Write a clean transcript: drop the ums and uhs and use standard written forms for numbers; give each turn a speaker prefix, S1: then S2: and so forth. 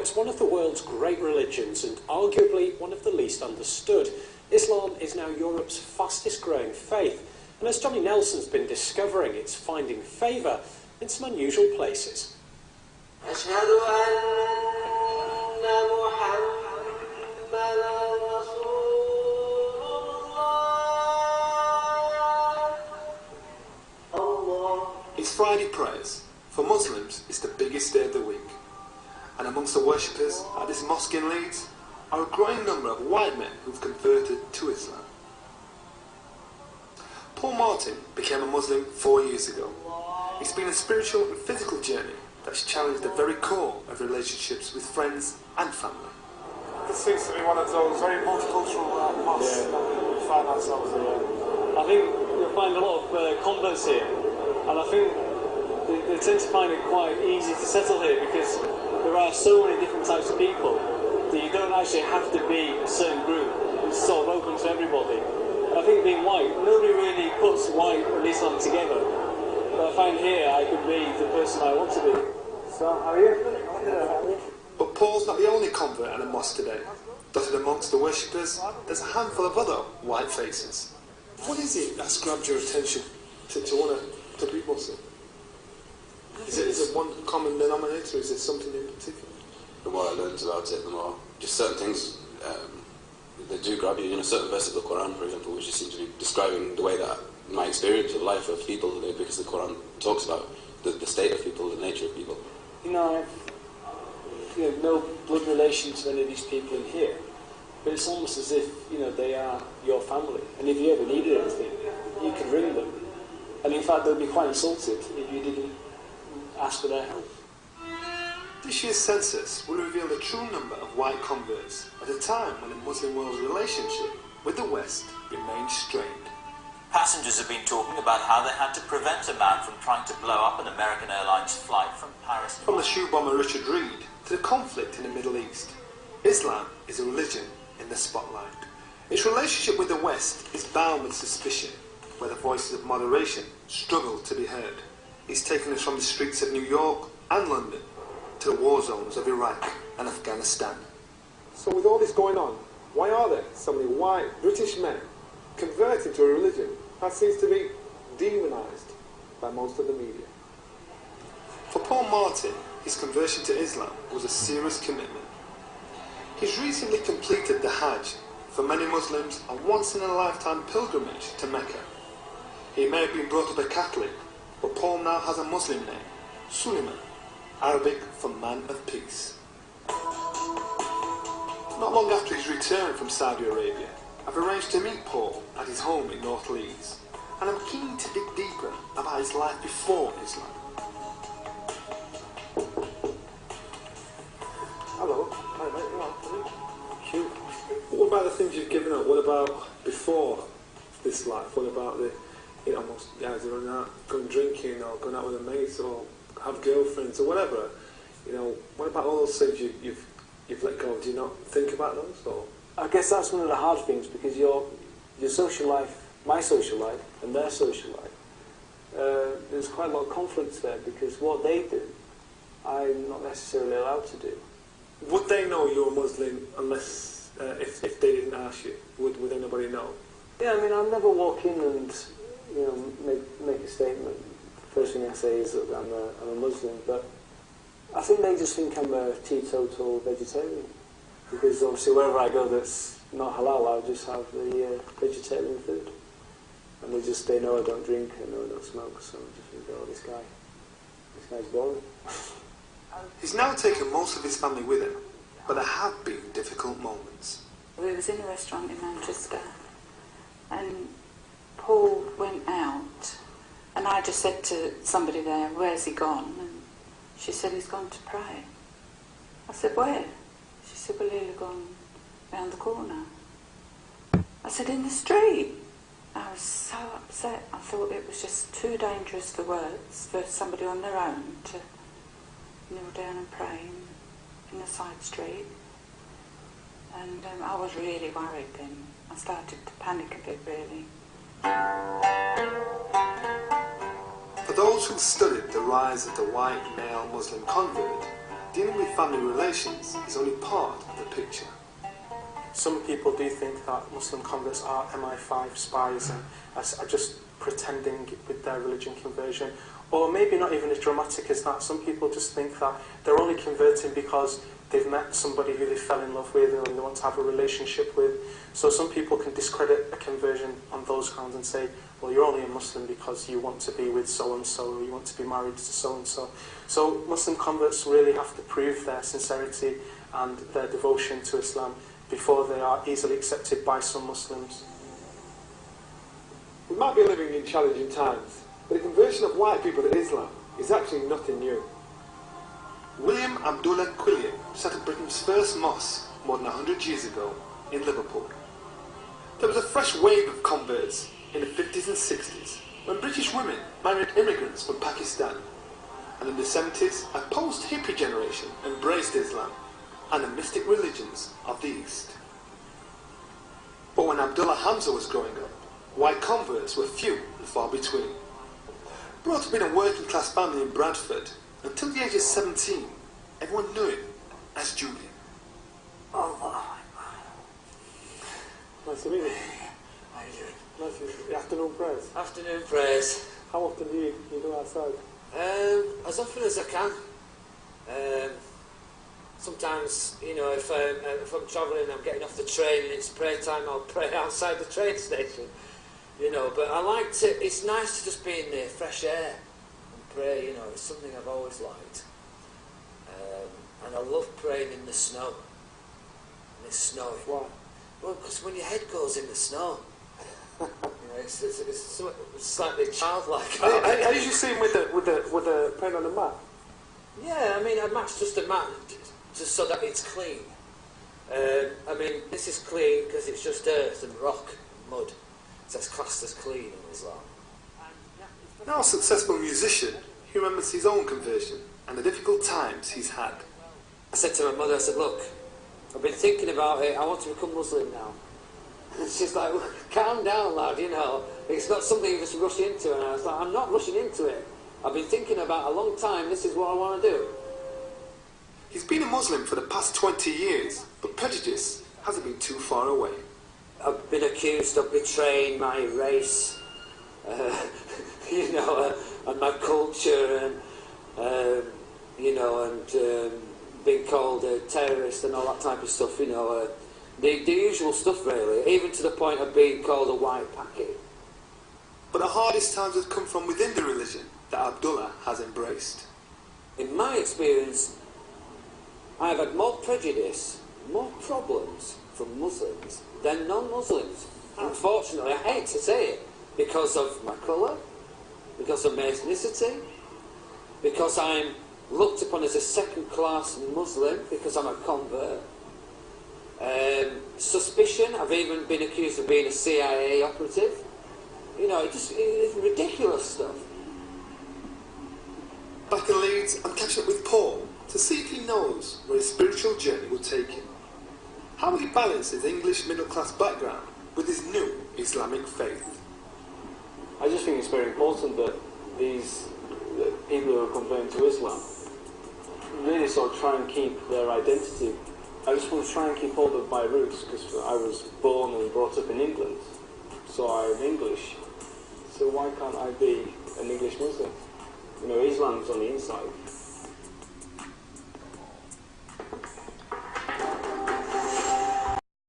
S1: it's one of the world's great religions and arguably one of the least understood. Islam is now Europe's fastest growing faith, and as Johnny Nelson's been discovering, it's finding favour in some unusual places.
S2: It's Friday prayers. For Muslims, it's the biggest day of the week. And amongst the worshippers at this mosque in Leeds are a growing number of white men who've converted to Islam. Paul Martin became a Muslim 4 years ago. It's been a spiritual and physical journey that's challenged the very core of relationships with friends and family.
S3: This seems to be one of those very multicultural mosques that we find ourselves in.
S4: I think you'll find a lot of converts here, and I think they tend to find it quite easy to settle here because there are so many different types of people that you don't actually have to be a certain group. It's sort of open to everybody. And I think being white, nobody really puts white and Islam together. But I find here I can be the person I want to be. So, how are you?
S2: But Paul's not the only convert at a mosque today. Dotted amongst the worshippers, there's a handful of other white faces. What is it that's grabbed your attention to want to be Muslim? Is it one common denominator? Is it something in particular?
S5: The more I learned about it, the more just certain things they do grab you. You know, certain verses of the Quran, for example, which just seem to be describing the way that my experience of life of people, because the Quran talks about the state of people, the nature of people.
S4: You know, I've no blood relation to any of these people in here, but it's almost as if, you know, they are your family, and if you ever needed anything, you could ring them, and in fact they'd be quite insulted if you didn't ask for their help.
S2: This year's census will reveal the true number of white converts at a time when the Muslim world's relationship with the West remains strained.
S6: Passengers have been talking about how they had to prevent a man from trying to blow up an American Airlines flight from Paris.
S2: From the shoe bomber Richard Reed to the conflict in the Middle East, Islam is a religion in the spotlight. Its relationship with the West is bound with suspicion, where the voices of moderation struggle to be heard. It's taken us from the streets of New York and London to the war zones of Iraq and Afghanistan.
S3: So with all this going on, why are there so many white British men converting to a religion that seems to be demonised by most of the media?
S2: For Paul Martin, his conversion to Islam was a serious commitment. He's recently completed the Hajj, for many Muslims a once-in-a-lifetime pilgrimage to Mecca. He may have been brought up a Catholic, but Paul now has a Muslim name, Suleiman, Arabic for man of peace. Not long after his return from Saudi Arabia, I've arranged to meet Paul at his home in North Leeds, and I'm keen to dig deeper about his life before Islam.
S3: Hello. Hi mate, you all right? Shoot. What about the things you've given up? What about before this life? What about the, you know, most guys who are out going drinking or going out with their mates or have girlfriends or whatever? You know, what about all those things you've let go? Do you not think about those? Or?
S4: I guess that's one of the hard things, because your social life, my social life, and their social life, there's quite a lot of conflicts there, because what they do, I'm not necessarily allowed to do.
S3: Would they know you're Muslim unless, if they didn't ask you? Would anybody know?
S4: Yeah, I mean, I'll never walk in and, you know, make a statement. First thing I say is that I'm a Muslim, but I think they just think I'm a teetotal vegetarian. Because obviously wherever I go that's not halal, I'll just have the vegetarian food. And they know I don't drink, I know I don't smoke, so I just think, oh, this guy's boring.
S2: He's now taken most of his family with him, but there have been difficult moments.
S7: We was in a restaurant in Manchester, and Paul went out, and I just said to somebody there, where's he gone? And she said, he's gone to pray. I said, where? She said, well, he'll have gone round the corner. I said, in the street. I was so upset. I thought it was just too dangerous for words for somebody on their own to kneel down and pray in a side street. And I was really worried then. I started to panic a bit, really.
S2: For those who studied the rise of the white male Muslim convert, dealing with family relations is only part of the picture.
S3: Some people do think that Muslim converts are MI5 spies and are just pretending with their religion conversion. Or maybe not even as dramatic as that. Some people just think that they're only converting because they've met somebody who they fell in love with and they want to have a relationship with. So some people can discredit a conversion on those grounds and say, well, you're only a Muslim because you want to be with so-and-so or you want to be married to so-and-so. So Muslim converts really have to prove their sincerity and their devotion to Islam before they are easily accepted by some Muslims.
S8: We might be living in challenging times, but the conversion of white people to Islam is actually nothing new.
S2: William Abdullah Quilliam started Britain's first mosque more than 100 years ago in Liverpool. There was a fresh wave of converts in the 50s and 60s when British women married immigrants from Pakistan, and in the 70s a post-hippie generation embraced Islam and the mystic religions of the East. But when Abdullah Hamza was growing up, white converts were few and far between. Brought up in a working class family in Bradford, until the age of 17, everyone knew him as Julian.
S3: Nice to meet you.
S9: How are you doing?
S3: Nice to meet you. Afternoon prayers.
S9: Afternoon prayers.
S3: How often do you go outside?
S9: As often as I can. Sometimes, you know, if I'm travelling, I'm getting off the train and it's prayer time, I'll pray outside the train station. You know, but I like to, it's nice to just be in the fresh air and pray, you know, it's something I've always liked. And I love praying in the snow. And it's snowing.
S3: Why?
S9: Well, because when your head goes in the snow, you know, it's slightly childlike.
S3: I usually see him with the praying on the mat.
S9: Yeah, I mean, a mat's just a mat, just so that it's clean. I mean, this is clean because it's just earth and rock and mud. So it's classed as clean in Islam.
S2: Now a successful musician, he remembers his own conversion and the difficult times he's had.
S9: I said to my mother, I said, look, I've been thinking about it, I want to become Muslim now. And she's like, calm down, lad, you know, it's not something you just rush into. And I was like, I'm not rushing into it. I've been thinking about it a long time, this is what I want to do.
S2: He's been a Muslim for the past 20 years, but prejudice hasn't been too far away.
S9: I've been accused of betraying my race, you know, and my culture, and, you know, and being called a terrorist and all that type of stuff, you know, the usual stuff really, even to the point of being called a white packet.
S2: But the hardest times have come from within the religion that Abdullah has embraced.
S9: In my experience, I've had more prejudice, more problems from Muslims than non-Muslims. Unfortunately, I hate to say it, because of my colour, because of my ethnicity, because I'm looked upon as a second-class Muslim, because I'm a convert. Suspicion, I've even been accused of being a CIA operative. You know, it's ridiculous stuff.
S2: Back in Leeds, I'm catching up with Paul to see if he knows where his spiritual journey will take him. How will he balance his English middle-class background with his new Islamic faith?
S10: I just think it's very important that these people who are converting to Islam really sort of try and keep their identity. I just want to try and keep hold of my roots, because I was born and brought up in England, so I'm English. So why can't I be an English Muslim? You know, Islam's on the inside.